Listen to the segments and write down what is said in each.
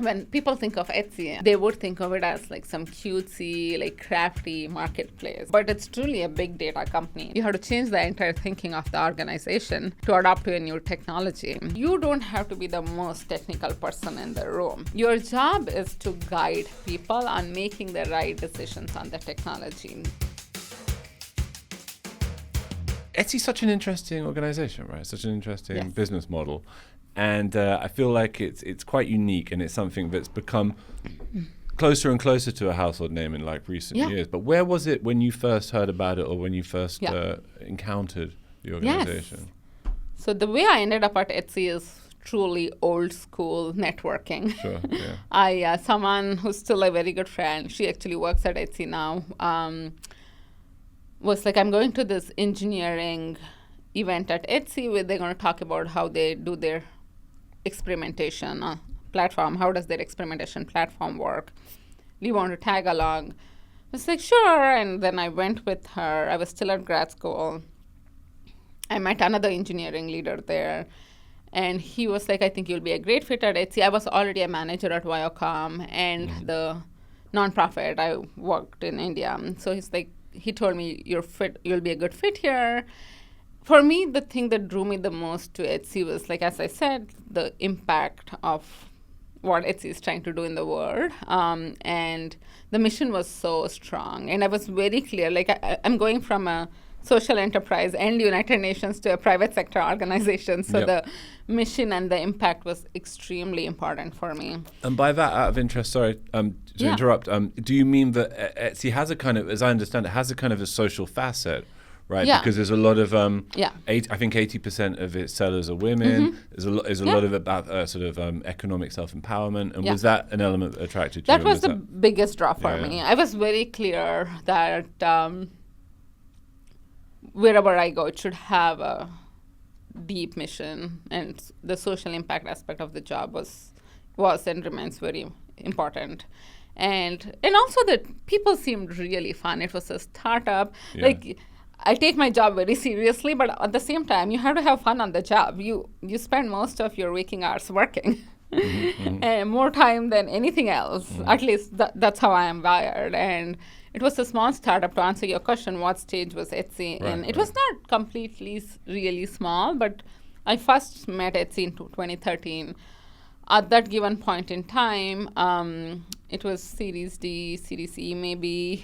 When people think of Etsy, they would think of it as like some cutesy, like crafty marketplace. But it's truly a big data company. You have to change the entire thinking of the organization to adapt to a new technology. You don't have to be the most technical person in the room. Your job is to guide people on making the right decisions on the technology. Etsy's such an interesting organization, right? Such an interesting business model. And I feel like it's quite unique, and it's something that's become closer and closer to a household name in like recent years. But where was it when you first heard about it, or when you first encountered the organization? Yes. So the way I ended up at Etsy is truly old school networking. Sure, yeah. Someone who's still a very good friend, she actually works at Etsy now, was like, I'm going to this engineering event at Etsy where they're going to talk about how they do their experimentation platform. How does their experimentation platform work? Do you want to tag along? I was like, sure. And then I went with her. I was still at grad school. I met another engineering leader there. And he was like, I think you'll be a great fit at Etsy. I was already a manager at Viacom and the nonprofit. I worked in India. So he's like, he told me, you'll be a good fit here. For me, the thing that drew me the most to Etsy was, like, as I said, the impact of what Etsy is trying to do in the world. And the mission was so strong. And I was very clear, like, I'm going from a social enterprise and United Nations to a private sector organization. So the mission and the impact was extremely important for me. And by that, out of interest, sorry to interrupt, do you mean that Etsy has a kind of, as I understand it, has a kind of a social facet? Right, because there's a lot of, I think 80% of its sellers are women. There's a lot of about sort of economic self-empowerment. And was that an element that attracted you? That was the biggest draw for me. I was very clear that wherever I go, it should have a deep mission, and the social impact aspect of the job was and remains very important. And also that people seemed really fun. It was a startup. Like, I take my job very seriously, but at the same time, you have to have fun on the job. You spend most of your waking hours working, and more time than anything else. At least that's how I am wired. And it was a small startup. To answer your question, what stage was Etsy in? It was not completely really small, but I first met Etsy in 2013. At that given point in time, it was Series D, Series E maybe,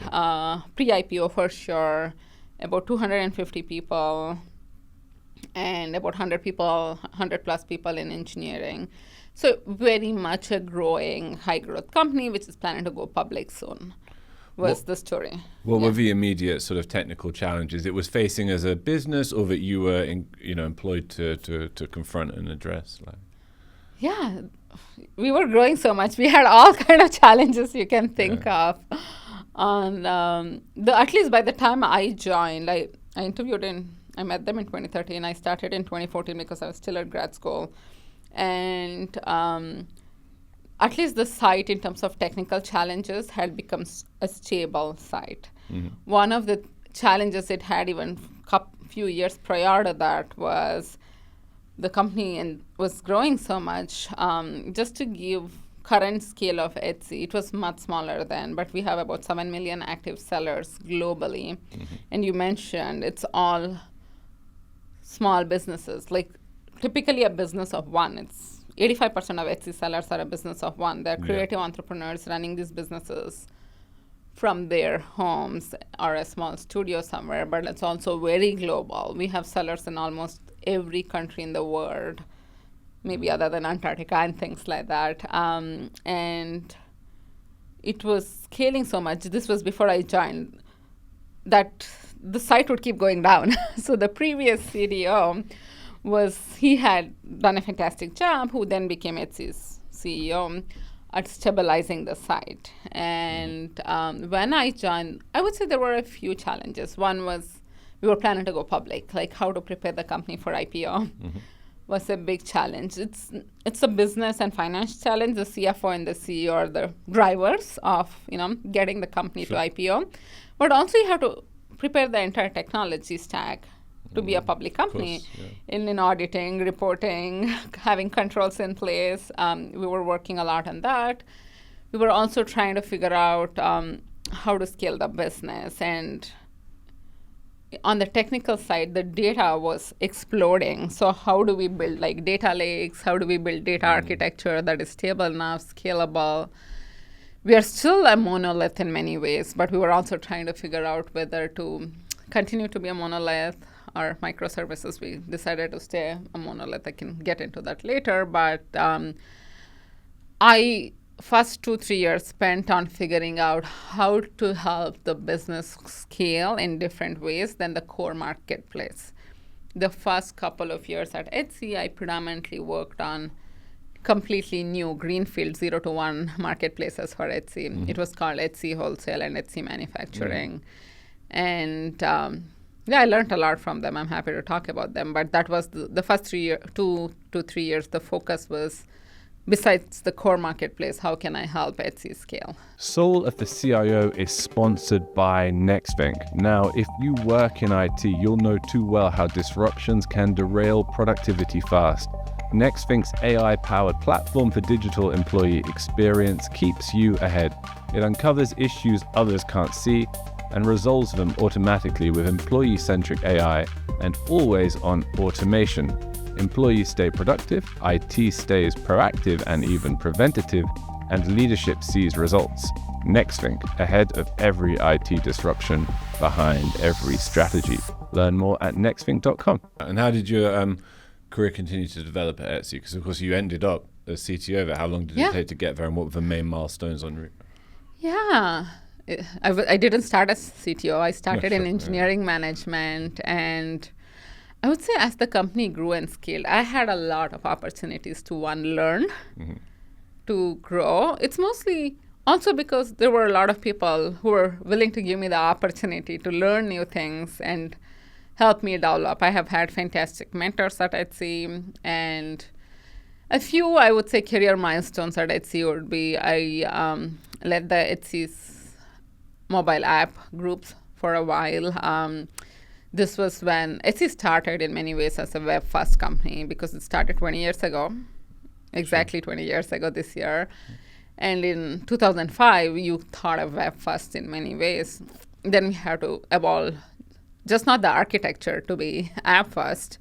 pre-IPO for sure. About 250 people and about 100 plus people in engineering. So very much a growing, high growth company, which is planning to go public soon, was the story. What were the immediate sort of technical challenges it was facing as a business, or that you were employed to confront and address? Yeah, we were growing so much. We had all kind of challenges you can think of. And at least by the time I joined, I met them in 2013. I started in 2014 because I was still at grad school. And at least the site, in terms of technical challenges, had become a stable site. One of the challenges it had even few years prior to that was the company was growing so much. Just to give current scale of Etsy, it was much smaller then, but we have about 7 million active sellers globally. And you mentioned it's all small businesses. Like, typically a business of one. It's 85% of Etsy sellers are a business of one. They're creative entrepreneurs running these businesses from their homes or a small studio somewhere, but it's also very global. We have sellers in almost every country in the world, maybe other than Antarctica and things like that. And it was scaling so much. This was before I joined, that the site would keep going down. So the previous CTO he had done a fantastic job, who then became Etsy's CEO, at stabilizing the site. And when I joined, I would say there were a few challenges. One was we were planning to go public, like how to prepare the company for IPO. Was a big challenge. It's a business and finance challenge. The CFO and the CEO are the drivers of getting the company to IPO, but also you have to prepare the entire technology stack to be a public company course, yeah. in auditing, reporting, having controls in place. We were working a lot on that. We were also trying to figure out how to scale the business. And on the technical side, the data was exploding. So how do we build like data lakes? How do we build data architecture that is stable enough, scalable? We are still a monolith in many ways, but we were also trying to figure out whether to continue to be a monolith or microservices. We decided to stay a monolith. I can get into that later, but I first 2-3 years spent on figuring out how to help the business scale in different ways than the core marketplace. The first couple of years at Etsy, I predominantly worked on completely new greenfield 0 to 1 marketplaces for Etsy. Mm-hmm. It was called Etsy Wholesale and Etsy Manufacturing. Mm-hmm. And I learned a lot from them. I'm happy to talk about them. But that was the first 2 to 3 years, the focus was, besides the core marketplace, how can I help Etsy scale? Soul of the CIO is sponsored by Nextvink. Now, if you work in IT, you'll know too well how disruptions can derail productivity fast. Nextvink's AI-powered platform for digital employee experience keeps you ahead. It uncovers issues others can't see and resolves them automatically with employee-centric AI and always-on automation. Employees stay productive, IT stays proactive and even preventative, and leadership sees results. Nextvink, ahead of every IT disruption, behind every strategy. Learn more at nextvink.com. And how did your career continue to develop at Etsy? Because, of course, you ended up as CTO there. How long did it take to get there, and what were the main milestones on route? Yeah. I didn't start as CTO. I started in engineering management, and I would say as the company grew and scaled, I had a lot of opportunities to learn, to grow. It's mostly also because there were a lot of people who were willing to give me the opportunity to learn new things and help me develop. I have had fantastic mentors at Etsy, and a few, I would say, career milestones at Etsy would be I led the Etsy's mobile app groups for a while. This was when Etsy started in many ways as a web-first company, because it started 20 years ago, exactly 20 years ago this year. And in 2005, you thought of web-first in many ways. Then we had to evolve, just not the architecture to be app-first,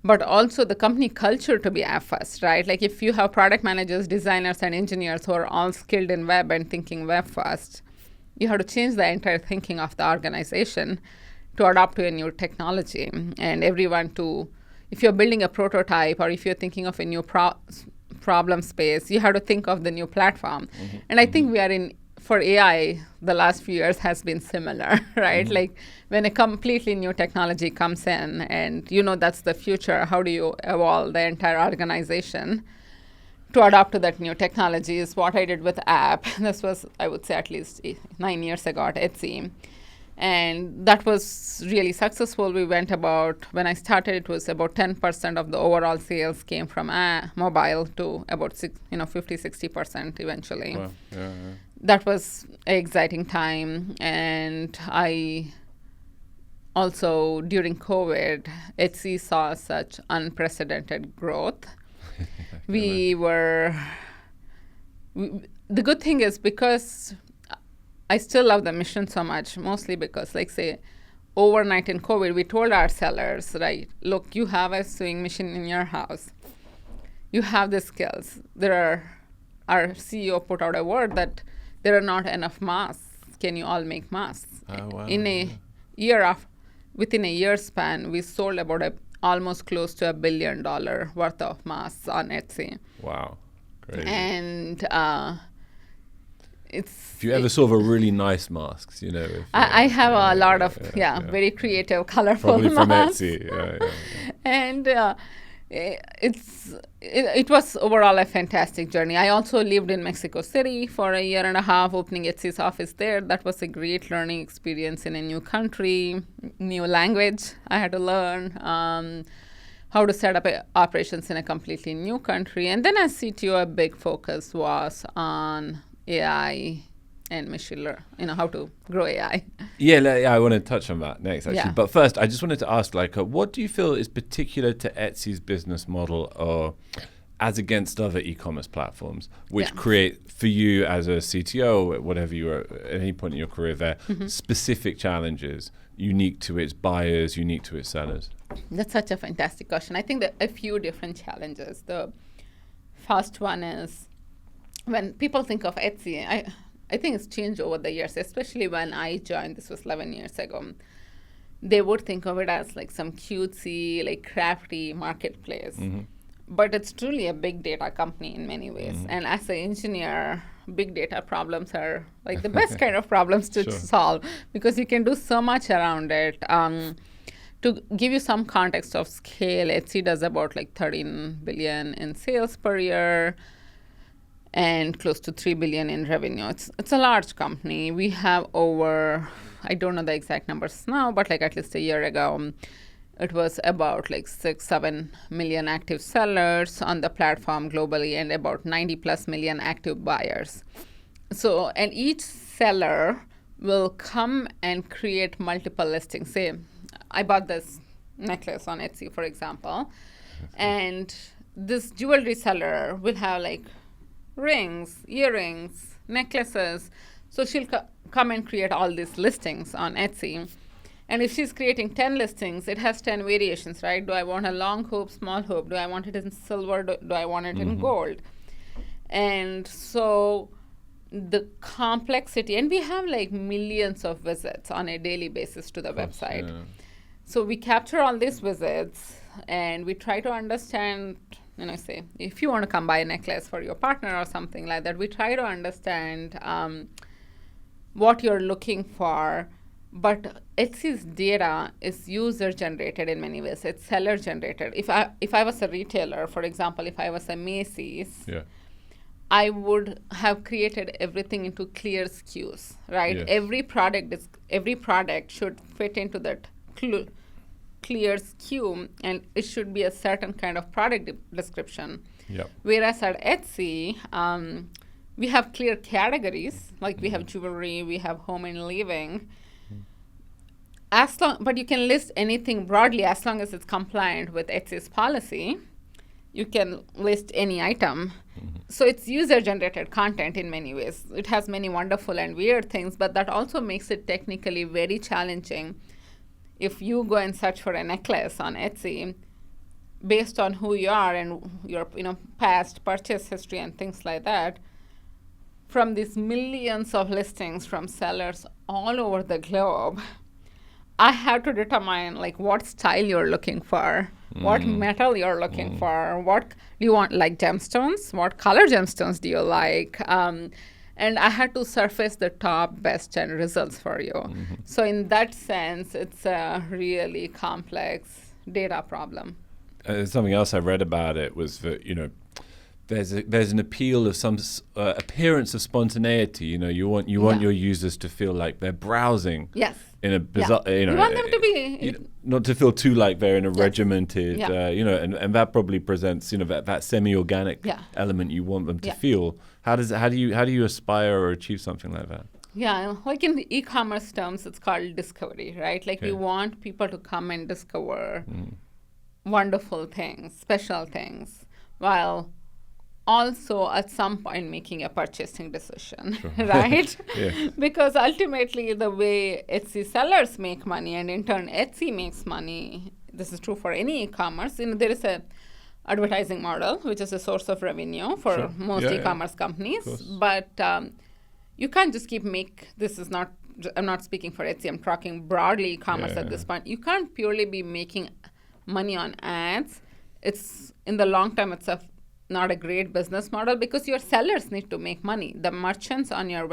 but also the company culture to be app-first, right? Like if you have product managers, designers, and engineers who are all skilled in web and thinking web-first, you have to change the entire thinking of the organization to adapt to a new technology. And everyone to, if you're building a prototype or if you're thinking of a new problem space, you have to think of the new platform. Mm-hmm. And I think we are for AI, the last few years has been similar, right? Mm-hmm. Like when a completely new technology comes in and that's the future, how do you evolve the entire organization to adapt to that new technology is what I did with app. This was, I would say, at least 9 years ago at Etsy. And that was really successful. We went when I started, it was about 10% of the overall sales came from mobile to about 50-60% eventually. Wow. Yeah. That was an exciting time. And I also, during COVID, Etsy saw such unprecedented growth. The good thing is, because I still love the mission so much, mostly because, like, say, overnight in COVID, we told our sellers, right, look, you have a sewing machine in your house. You have the skills. Our CEO put out a word that there are not enough masks. Can you all make masks? Oh, wow. Within a year span, we sold about almost close to $1 billion worth of masks on Etsy. Wow. Crazy. And if you ever saw the really nice masks, I have a lot of very creative, colorful probably masks. From Etsy. And it was overall a fantastic journey. I also lived in Mexico City for a year and a half, opening Etsy's office there. That was a great learning experience in a new country, new language I had to learn, how to set up operations in a completely new country. And then as CTO, a big focus was on AI and machine learn, how to grow AI. Yeah, I want to touch on that next, actually. Yeah. But first, I just wanted to ask, what do you feel is particular to Etsy's business model, or as against other e-commerce platforms, which create for you as a CTO, whatever you are at any point in your career there, specific challenges unique to its buyers, unique to its sellers? That's such a fantastic question. I think there are a few different challenges. The first one is when people think of Etsy, I think it's changed over the years, especially when I joined, this was 11 years ago. They would think of it as like some cutesy, like crafty marketplace. But it's truly a big data company in many ways. And as an engineer, big data problems are like the best kind of problems to solve, because you can do so much around it. To give you some context of scale, Etsy does about like 13 billion in sales per year and close to 3 billion in revenue. It's a large company. We have over, I don't know the exact numbers now, but like at least a year ago, it was about like 6-7 million active sellers on the platform globally and about 90 plus million active buyers. So, and each seller will come and create multiple listings. Say, I bought this necklace on Etsy, for example, and this jewelry seller will have like rings, earrings, necklaces. So she'll come and create all these listings on Etsy. And if she's creating 10 listings, it has 10 variations, right? Do I want a long hoop, small hoop? Do I want it in silver? Do I want it in gold? And so the complexity, and we have like millions of visits on a daily basis to the website. Yeah. So we capture all these visits and we try to understand, say, if you want to come buy a necklace for your partner or something like that, we try to understand what you're looking for. But Etsy's data is user-generated in many ways. It's seller-generated. If I was a retailer, for example, if I was a Macy's, I would have created everything into clear SKUs, right? Yes. Every product should fit into that clear SKU, and it should be a certain kind of product description. Yep. Whereas at Etsy, we have clear categories, like we have jewelry, we have home and living. But you can list anything broadly as long as it's compliant with Etsy's policy. You can list any item. So it's user-generated content in many ways. It has many wonderful and weird things, but that also makes it technically very challenging. If you go and search for a necklace on Etsy, based on who you are and your past purchase history and things like that, from these millions of listings from sellers all over the globe, I have to determine like what style you're looking for, what metal you're looking for, what do you want, like gemstones, what color gemstones do you like, and I had to surface the top best end results for you. So in that sense, it's a really complex data problem. Something else I read about it was that there's an appeal of some appearance of spontaneity. You want your users to feel like they're browsing. Yes. In a bizarre, you want them to be not to feel too like they're in a regimented, and that probably presents, that semi-organic element you want them to feel. How do you aspire or achieve something like that? Yeah, like in the e-commerce terms, it's called discovery, right? Like we want people to come and discover wonderful things, special things, while also at some point making a purchasing decision, right? Because ultimately the way Etsy sellers make money and in turn Etsy makes money, this is true for any e-commerce, there is a advertising model, which is a source of revenue for most e-commerce companies. But you can't just I'm not speaking for Etsy, I'm talking broadly e-commerce at this point. You can't purely be making money on ads. It's in the long term, it's not a great business model because your sellers need to make money. The merchants on your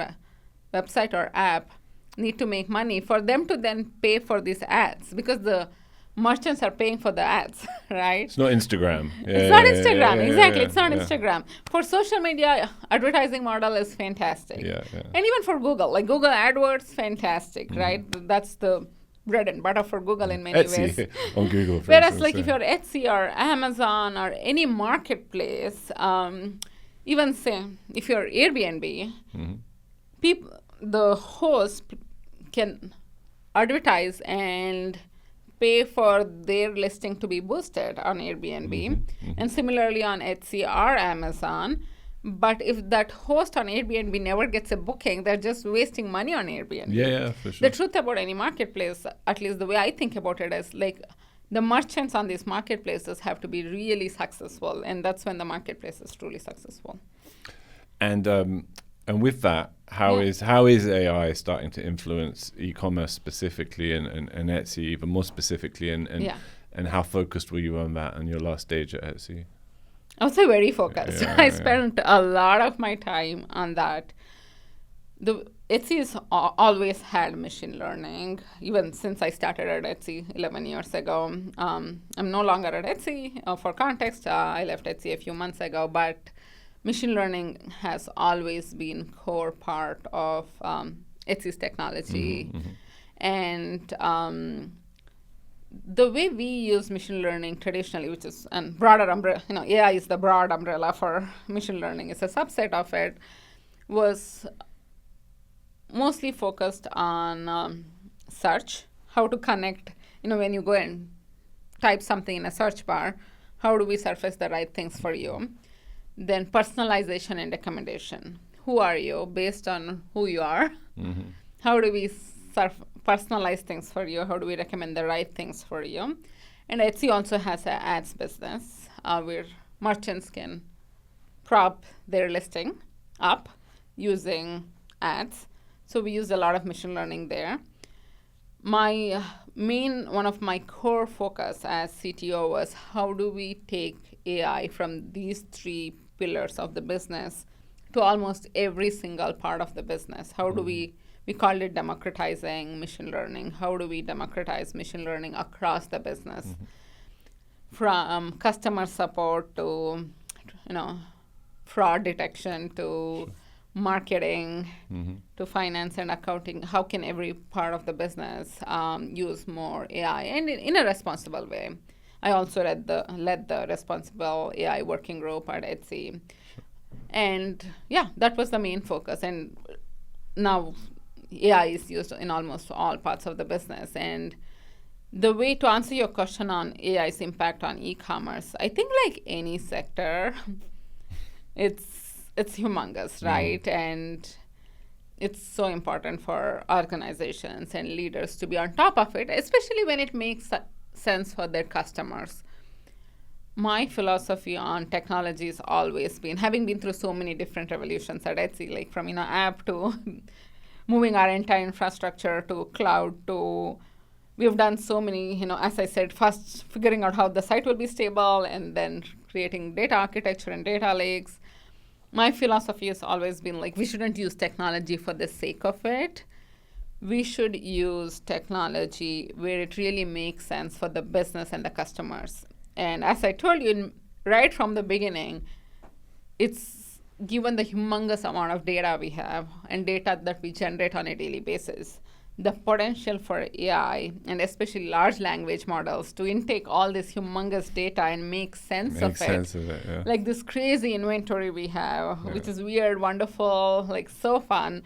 website or app need to make money for them to then pay for these ads because the merchants are paying for the ads, right? It's not Instagram. It's not Instagram, exactly. It's not Instagram. For social media, advertising model is fantastic. And even for Google, like Google AdWords, fantastic, right? That's the bread and butter for Google in many ways. On Google, for Whereas instance, like if you're Etsy or Amazon or any marketplace, even say if you're Airbnb, the host can advertise and pay for their listing to be boosted on Airbnb, and similarly on Etsy or Amazon. But if that host on Airbnb never gets a booking, they're just wasting money on Airbnb. Yeah, for sure. The truth about any marketplace, at least the way I think about it, is like the merchants on these marketplaces have to be really successful, and that's when the marketplace is truly successful. And with that, how is AI starting to influence e-commerce specifically and Etsy even more specifically, and how focused were you on that in your last stage at Etsy? I was very focused. I spent a lot of my time on that. The Etsy's always had machine learning, even since I started at Etsy 11 years ago. I'm no longer at Etsy. For context, I left Etsy a few months ago, but machine learning has always been core part of Etsy's technology. And the way we use machine learning traditionally, which is a broader umbrella, AI is the broad umbrella for machine learning, it's a subset of it, was mostly focused on search, how to connect, when you go and type something in a search bar, how do we surface the right things for you? Then personalization and recommendation. Who are you based on who you are? How do we personalize things for you? How do we recommend the right things for you? And Etsy also has an ads business where merchants can prop their listing up using ads. So we use a lot of machine learning there. One of my core focus as CTO was how do we take AI from these three pillars of the business to almost every single part of the business? How do we called it democratizing machine learning. How do we democratize machine learning across the business? From customer support to, fraud detection to marketing to finance and accounting. How can every part of the business use more AI and in a responsible way? I also led the responsible AI working group at Etsy. And that was the main focus. And now AI is used in almost all parts of the business. And the way to answer your question on AI's impact on e-commerce, I think like any sector, it's humongous, right? And it's so important for organizations and leaders to be on top of it, especially when it makes sense for their customers. My philosophy on technology has always been, having been through so many different revolutions at Etsy, like from app to moving our entire infrastructure to cloud to, we've done so many, as I said, first figuring out how the site will be stable and then creating data architecture and data lakes. My philosophy has always been like, we shouldn't use technology for the sake of it. We should use technology where it really makes sense for the business and the customers. And as I told you right from the beginning, it's given the humongous amount of data we have and data that we generate on a daily basis, the potential for AI and especially large language models to intake all this humongous data and make sense of it. Like this crazy inventory we have, which is weird, wonderful, like so fun.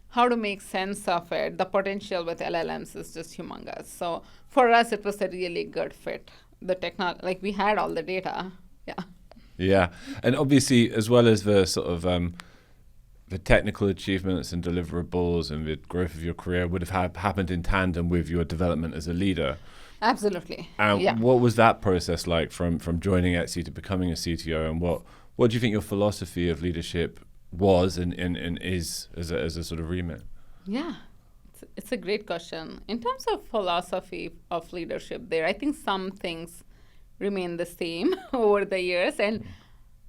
How to make sense of it, the potential with LLMs is just humongous. So for us, it was a really good fit. The technology, like we had all the data. Yeah, and obviously, as well as the sort of the technical achievements and deliverables and the growth of your career would have happened in tandem with your development as a leader. Absolutely. And what was that process like from joining Etsy to becoming a CTO? And what do you think your philosophy of leadership was and is as a sort of remit? Yeah, it's a great question. In terms of philosophy of leadership there, I think some things remain the same over the years. And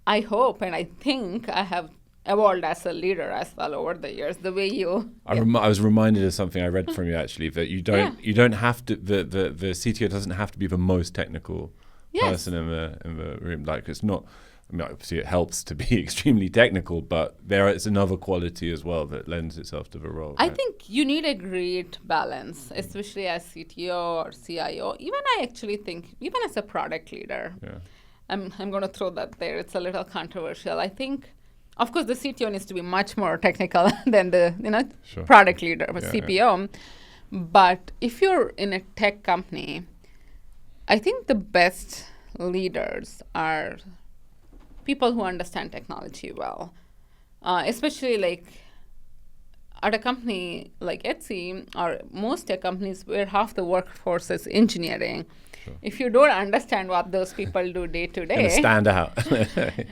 I hope and I think I have evolved as a leader as well over the years. The way you... I was reminded of something I read from you actually, that you don't have to, the CTO doesn't have to be the most technical person in the room. Like it's not... I mean, obviously it helps to be extremely technical, but there is another quality as well that lends itself to the role. I think you need a great balance, especially as CTO or CIO. Even I actually think, even as a product leader, I'm going to throw that there. It's a little controversial. I think Of course, the CTO needs to be much more technical than the Sure. product leader, Yeah, CPO. But if you're in a tech company, I think the best leaders are people who understand technology well, especially like at a company like Etsy or most tech companies where half the workforce is engineering. Sure. If you don't understand what those people do day to Gonna day, stand out.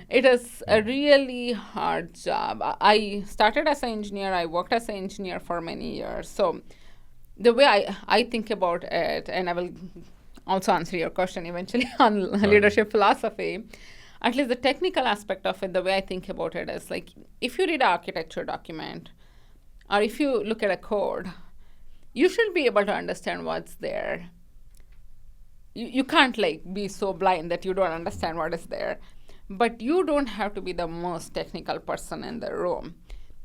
it is a really hard job. I started as an engineer. I worked as an engineer for many years. So the way I think about it, and I will also answer your question eventually on leadership philosophy, at least the technical aspect of it, the way I think about it is like if you read an architecture document or if you look at a code, you should be able to understand what's there. You can't like be so blind that you don't understand what is there. But you don't have to be the most technical person in the room.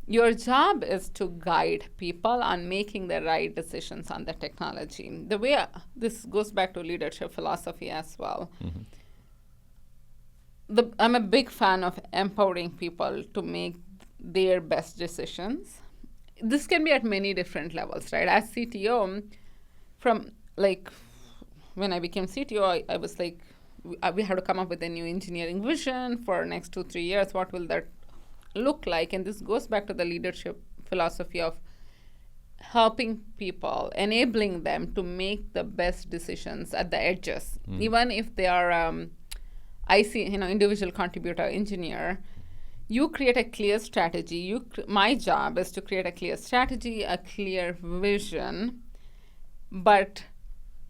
Your job is to guide people on making the right decisions on the technology. The way this goes back to leadership philosophy as well. I'm a big fan of empowering people to make their best decisions. This can be at many different levels, right? As CTO, from like when I became CTO, I was like, we had to come up with a new engineering vision for next 2-3 years. What will that look like? And this goes back to the leadership philosophy of helping people, enabling them to make the best decisions at the edges, even if they are individual contributor engineer. You create a clear strategy. My job is to create a clear strategy, a clear vision, but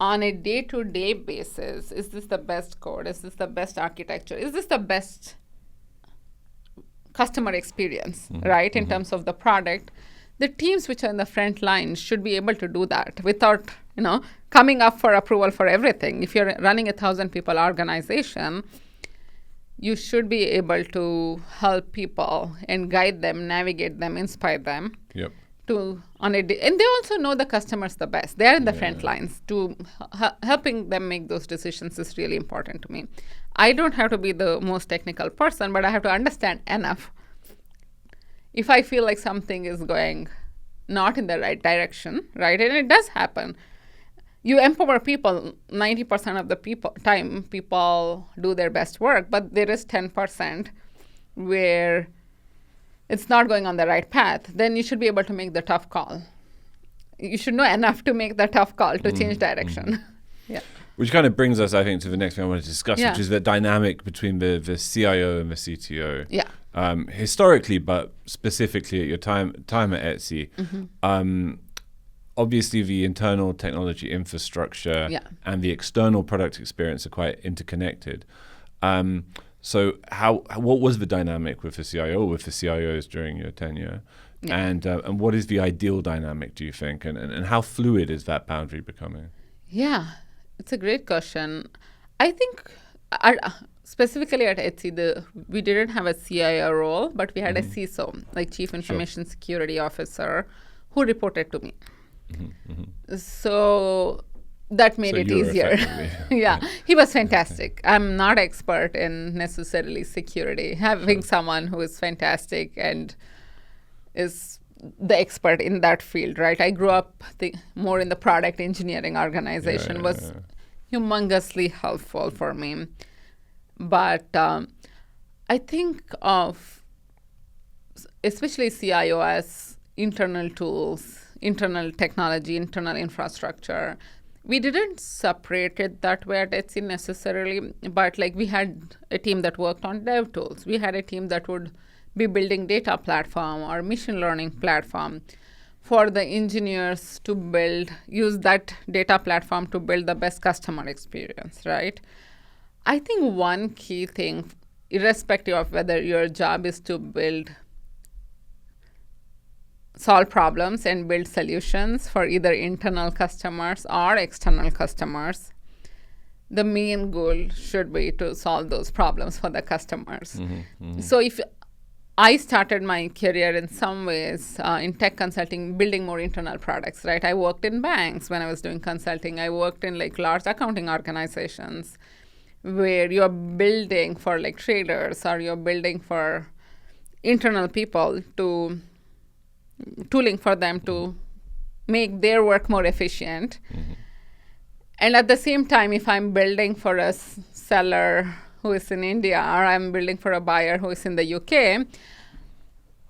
on a day-to-day basis, is this the best code? Is this the best architecture? Is this the best customer experience, right, in terms of the product? The teams which are in the front line should be able to do that without, coming up for approval for everything. If you're running a 1,000-people organization, you should be able to help people and guide them, navigate them, inspire them. Yep. And they also know the customers the best. They're in the front lines. Helping them make those decisions is really important to me. I don't have to be the most technical person, but I have to understand enough. If I feel like something is going not in the right direction, right, and it does happen, you empower people. 90% of the time, people do their best work, but there is 10% where it's not going on the right path. Then you should be able to make the tough call. You should know enough to make the tough call to change direction. Yeah. Which kind of brings us, I think, to the next thing I want to discuss, which is the dynamic between the CIO and the CTO. Yeah. Historically, but specifically at your time at Etsy, obviously the internal technology infrastructure and the external product experience are quite interconnected. So what was the dynamic with the CIO, with the CIOs during your tenure? Yeah. And what is the ideal dynamic, do you think? And how fluid is that boundary becoming? Yeah, it's a great question. I think specifically at Etsy, we didn't have a CIO role, but we had a CISO, like Chief Information Security Officer, who reported to me. So that made it easier. Yeah, he was fantastic. I'm not expert in necessarily security. Having someone who is fantastic and is the expert in that field, right? I grew up more in the product engineering organization, was humongously helpful for me. But I think of especially CIO as internal tools, internal technology, internal infrastructure. We didn't separate it that way at Etsy necessarily, but like we had a team that worked on dev tools. We had a team that would be building data platform or machine learning platform for the engineers to use that data platform to build the best customer experience, right? I think one key thing, irrespective of whether your job is to solve problems and build solutions for either internal customers or external customers, the main goal should be to solve those problems for the customers. So if I started my career in some ways in tech consulting, building more internal products, right? I worked in banks when I was doing consulting. I worked in like large accounting organizations where you're building for like traders or you're building for internal people to tooling for them to make their work more efficient. And at the same time, if I'm building for a seller who is in India, or I'm building for a buyer who is in the UK,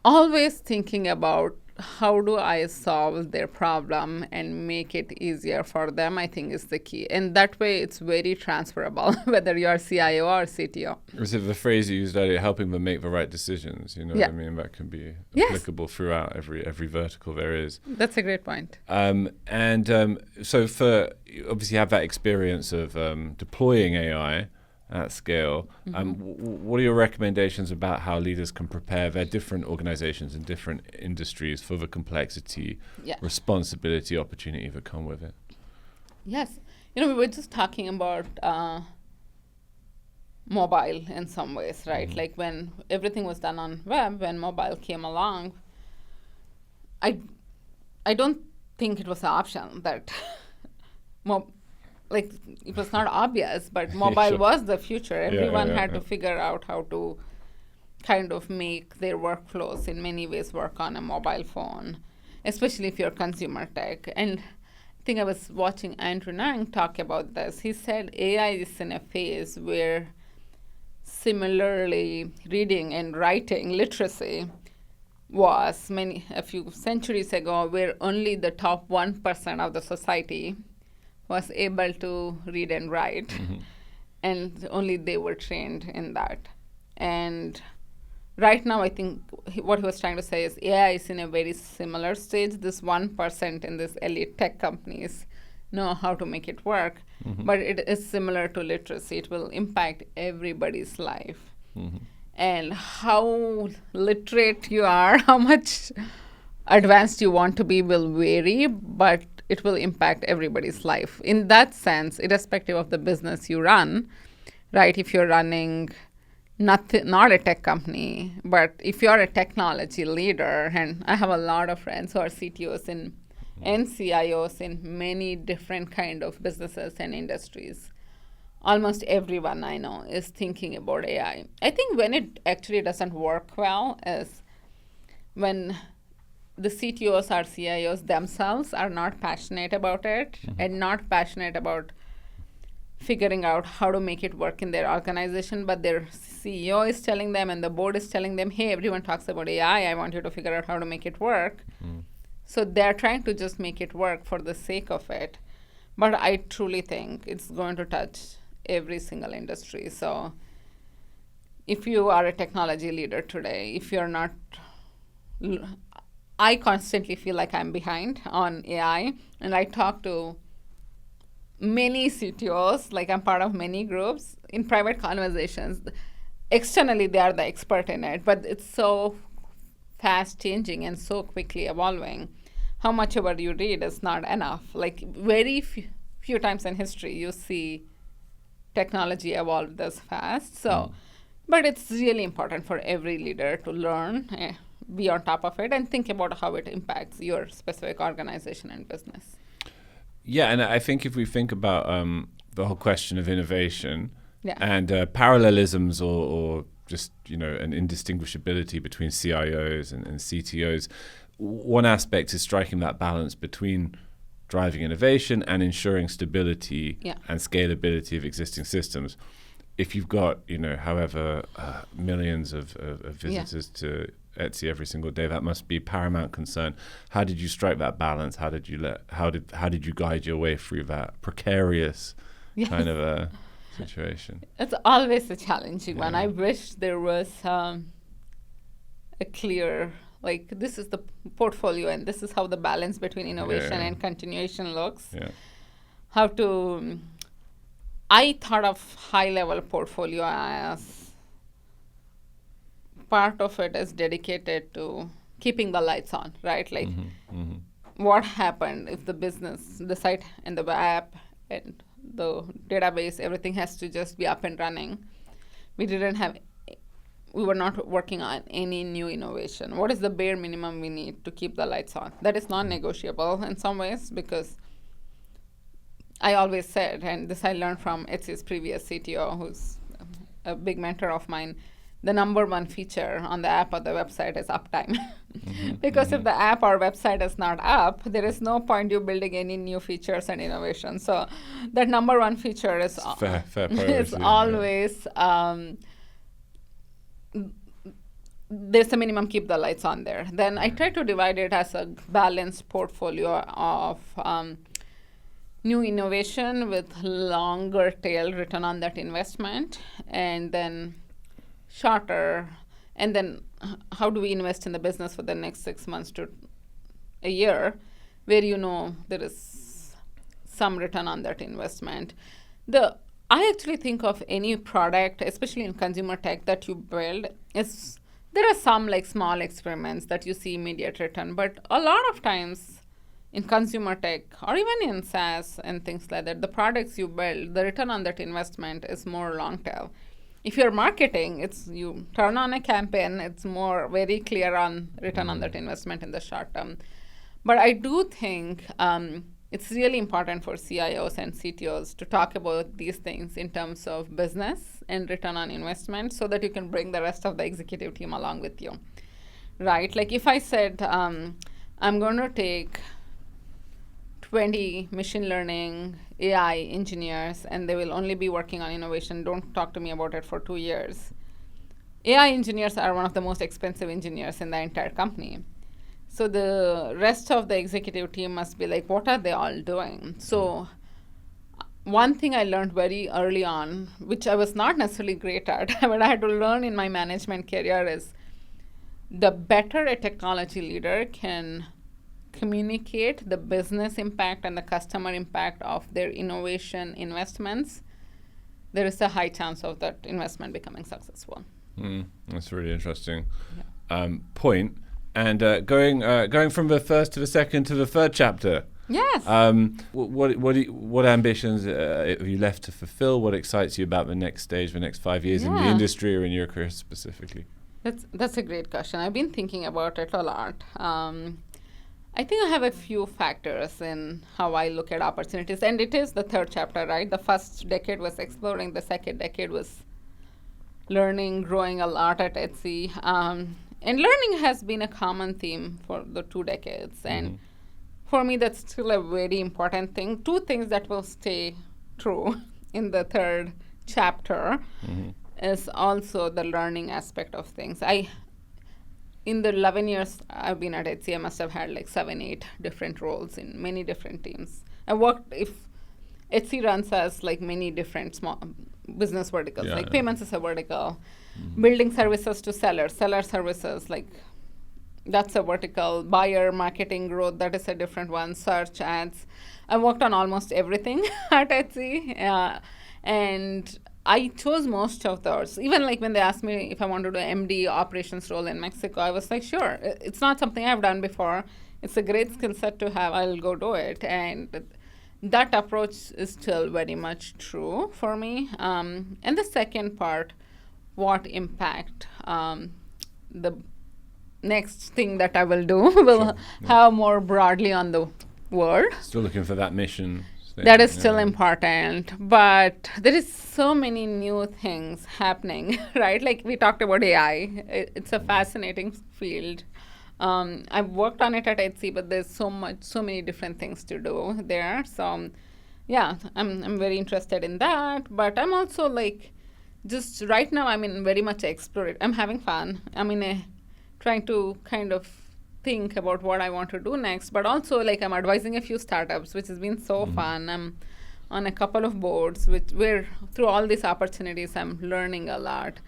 always thinking about how do I solve their problem and make it easier for them, I think is the key. And that way, it's very transferable, whether you're CIO or CTO. Is it the phrase you used earlier, helping them make the right decisions? You know what I mean? That can be applicable throughout every vertical there is. That's a great point. So for, obviously you have that experience of deploying AI at scale. What are your recommendations about how leaders can prepare their different organizations and different industries for the complexity, responsibility, opportunity that come with it? Yes. We were just talking about mobile in some ways, right? Like when everything was done on web, when mobile came along, I don't think it was an option that like it was not obvious, but mobile was the future. Everyone had to figure out how to kind of make their workflows in many ways work on a mobile phone, especially if you're consumer tech. And I think I was watching Andrew Ng talk about this. He said AI is in a phase where similarly reading and writing literacy was a few centuries ago, where only the top 1% of the society was able to read and write, and only they were trained in that. And right now, I think what he was trying to say is AI is in a very similar stage. This 1% in these elite tech companies know how to make it work, but it is similar to literacy. It will impact everybody's life. And how literate you are, how much advanced you want to be will vary, but it will impact everybody's life. In that sense, irrespective of the business you run, right? If you're running not a tech company, but if you're a technology leader, and I have a lot of friends who are CTOs and CIOs in many different kind of businesses and industries. Almost everyone I know is thinking about AI. I think when it actually doesn't work well is when the CTOs or CIOs themselves are not passionate about it and not passionate about figuring out how to make it work in their organization, but their CEO is telling them and the board is telling them, hey, everyone talks about AI, I want you to figure out how to make it work. So they're trying to just make it work for the sake of it. But I truly think it's going to touch every single industry. So if you are a technology leader today, if you're not... I constantly feel like I'm behind on AI, and I talk to many CTOs, like I'm part of many groups in private conversations. Externally, they are the expert in it, but it's so fast changing and so quickly evolving. How much ever you read is not enough. Like very few times in history, you see technology evolve this fast. So, but it's really important for every leader to learn, be on top of it, and think about how it impacts your specific organization and business. Yeah, and I think if we think about the whole question of innovation and parallelisms or just, an indistinguishability between CIOs and CTOs, one aspect is striking that balance between driving innovation and ensuring stability and scalability of existing systems. If you've got, however millions of visitors to Etsy every single day, that must be paramount concern. How did you strike that balance? How did you guide your way through that precarious kind of a situation? It's always a challenging one. I wish there was a clear, like, this is the portfolio and this is how the balance between innovation and continuation looks. How to... I thought of high-level portfolio as part of it is dedicated to keeping the lights on, right? Like, what happened if the business, the site and the app and the database, everything has to just be up and running. We were not working on any new innovation. What is the bare minimum we need to keep the lights on? That is non-negotiable in some ways, because I always said, and this I learned from Etsy's previous CTO, who's a big mentor of mine, the number one feature on the app or the website is uptime. Because if the app or website is not up, there is no point you building any new features and innovation. So that number one feature is fair priority, is always there's a minimum, keep the lights on there. Then I try to divide it as a balanced portfolio of new innovation with longer tail return on that investment, and then shorter, and then how do we invest in the business for the next 6 months to a year, where there is some return on that investment. I actually think of any product, especially in consumer tech, that you build, there are some like small experiments that you see immediate return, but a lot of times in consumer tech or even in SaaS and things like that, the products you build, the return on that investment is more long tail. If you're marketing, you turn on a campaign, it's more very clear on return on that investment in the short term. But I do think it's really important for CIOs and CTOs to talk about these things in terms of business and return on investment, so that you can bring the rest of the executive team along with you, right? Like if I said, I'm going to take 20 machine learning AI engineers and they will only be working on innovation, don't talk to me about it for 2 years. AI engineers are one of the most expensive engineers in the entire company. So the rest of the executive team must be like, what are they all doing? So one thing I learned very early on, which I was not necessarily great at, but I had to learn in my management career, is the better a technology leader can communicate the business impact and the customer impact of their innovation investments, there is a high chance of that investment becoming successful. That's a really interesting point. And going from the first to the second to the third chapter. Yes. What ambitions have you left to fulfill? What excites you about the next stage, the next 5 years in the industry or in your career specifically? That's a great question. I've been thinking about it a lot. I think I have a few factors in how I look at opportunities, and it is the third chapter, right? The first decade was exploring. The second decade was learning, growing a lot at Etsy. And learning has been a common theme for the 2 decades. And for me, that's still a very important thing. 2 things that will stay true in the third chapter is also the learning aspect of things. In the 11 years I've been at Etsy, I must have had like 7, 8 different roles in many different teams. If Etsy runs as like many different small business verticals, payments is a vertical, building services to sellers, seller services, like that's a vertical, buyer, marketing, growth, that is a different one, search, ads. I worked on almost everything at Etsy, and I chose most of those. Even like when they asked me if I wanted to do MD operations role in Mexico, I was like, sure. It's not something I've done before. It's a great skill set to have. I'll go do it. And that approach is still very much true for me. And the second part, what impact the next thing that I will do will have more broadly on the world. Still looking for that mission. That is still important, but there is so many new things happening, right? Like we talked about AI. It's a fascinating field. I've worked on it at Etsy, but there's so many different things to do there. So, yeah, I'm very interested in that. But I'm also like, just right now, I'm in very much explore. I'm having fun. I'm trying to kind of think about what I want to do next, but also like I'm advising a few startups, which has been so fun. I'm on a couple of boards, where through all these opportunities, I'm learning a lot.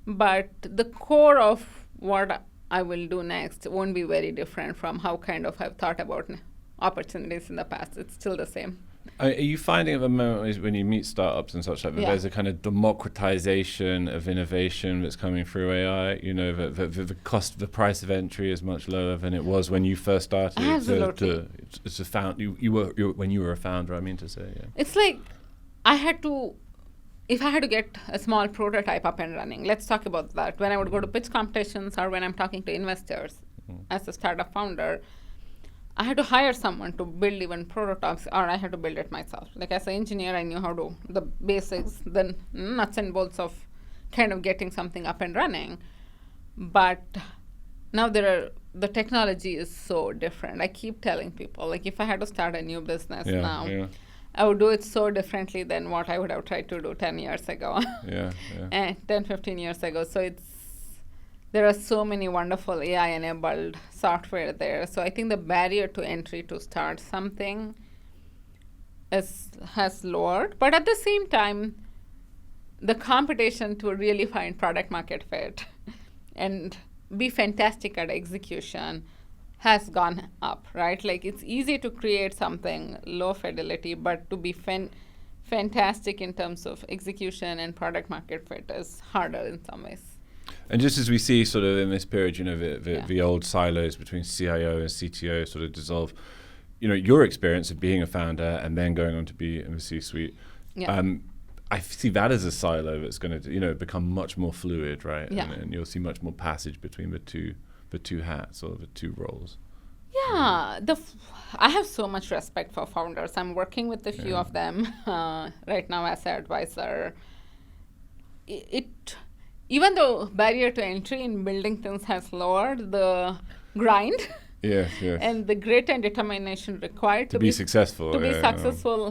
But the core of what I will do next won't be very different from how kind of I've thought about opportunities in the past. It's still the same. Are you finding at the moment when you meet startups and such like that, there's a kind of democratization of innovation that's coming through AI? You know, the cost, the price of entry is much lower than it was when you first started. Absolutely. When you were a founder, I mean to say. Yeah. It's like if I had to get a small prototype up and running, let's talk about that. When I would go to pitch competitions or when I'm talking to investors as a startup founder, I had to hire someone to build even prototypes, or I had to build it myself. Like as an engineer, I knew how to, the basics, the nuts and bolts of kind of getting something up and running. But now the technology is so different. I keep telling people, like, if I had to start a new business now, I would do it so differently than what I would have tried to do 10 years ago. And 10, 15 years ago. So there are so many wonderful AI-enabled software there. So I think the barrier to entry to start something has lowered. But at the same time, the competition to really find product market fit and be fantastic at execution has gone up, right? Like, it's easy to create something low fidelity, but to be fantastic in terms of execution and product market fit is harder in some ways. And just as we see sort of in this period, the old silos between CIO and CTO sort of dissolve, your experience of being a founder and then going on to be in the C-suite, I see that as a silo that's going to, become much more fluid, right? Yeah. And you'll see much more passage between the two hats or the two roles. Yeah, I have so much respect for founders. I'm working with a few of them right now as an advisor. Even though barrier to entry in building things has lowered, the grind and the grit and determination required to be successful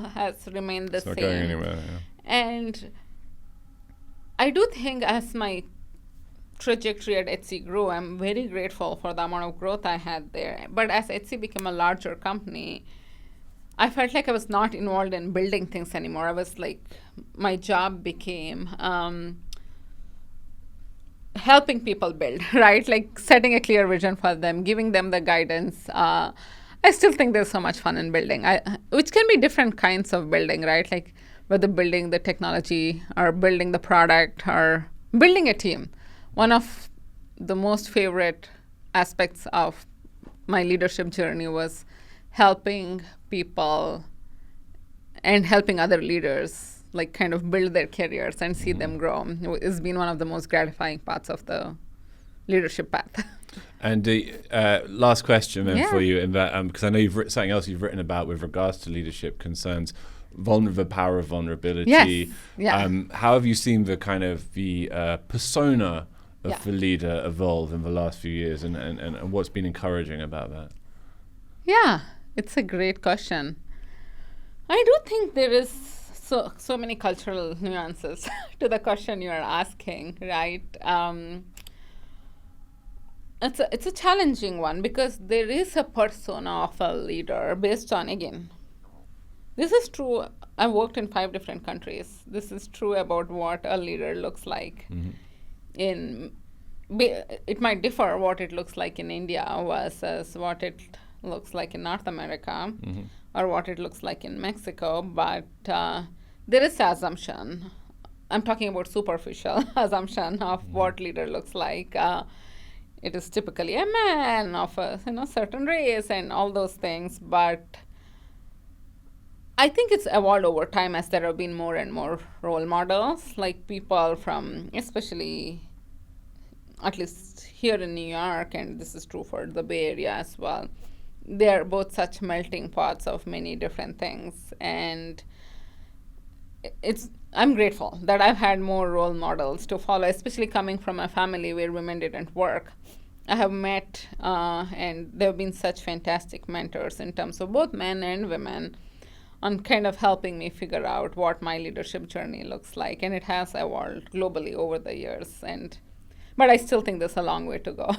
has remained the same. It's not going anywhere. And I do think as my trajectory at Etsy grew, I'm very grateful for the amount of growth I had there. But as Etsy became a larger company, I felt like I was not involved in building things anymore. I was like, my job became helping people build, right? Like setting a clear vision for them, giving them the guidance. I still think there's so much fun in building, which can be different kinds of building, right? Like whether building the technology or building the product or building a team. One of the most favorite aspects of my leadership journey was helping people and helping other leaders like kind of build their careers and see them grow. It's been one of the most gratifying parts of the leadership path. And the last question then for you, in that because I know you've written something else you've written about with regards to leadership concerns, the power of vulnerability. Yes. Yeah. How have you seen the kind of the persona of the leader evolve in the last few years, and what's been encouraging about that? Yeah, it's a great question. I do think there is so many cultural nuances to the question you are asking, right? It's a challenging one because there is a persona of a leader based on, again, this is true. I've worked in 5 different countries. This is true about what a leader looks like. It might differ what it looks like in India versus what it looks like in North America or what it looks like in Mexico, but there is an assumption. I'm talking about superficial assumption of what leader looks like. It is typically a man of a certain race and all those things, but I think it's evolved over time as there have been more and more role models, like people from, especially at least here in New York, and this is true for the Bay Area as well. They're both such melting pots of many different things, and I'm grateful that I've had more role models to follow, especially coming from a family where women didn't work. I have met, and there have been such fantastic mentors in terms of both men and women on kind of helping me figure out what my leadership journey looks like. And it has evolved globally over the years. But I still think there's a long way to go.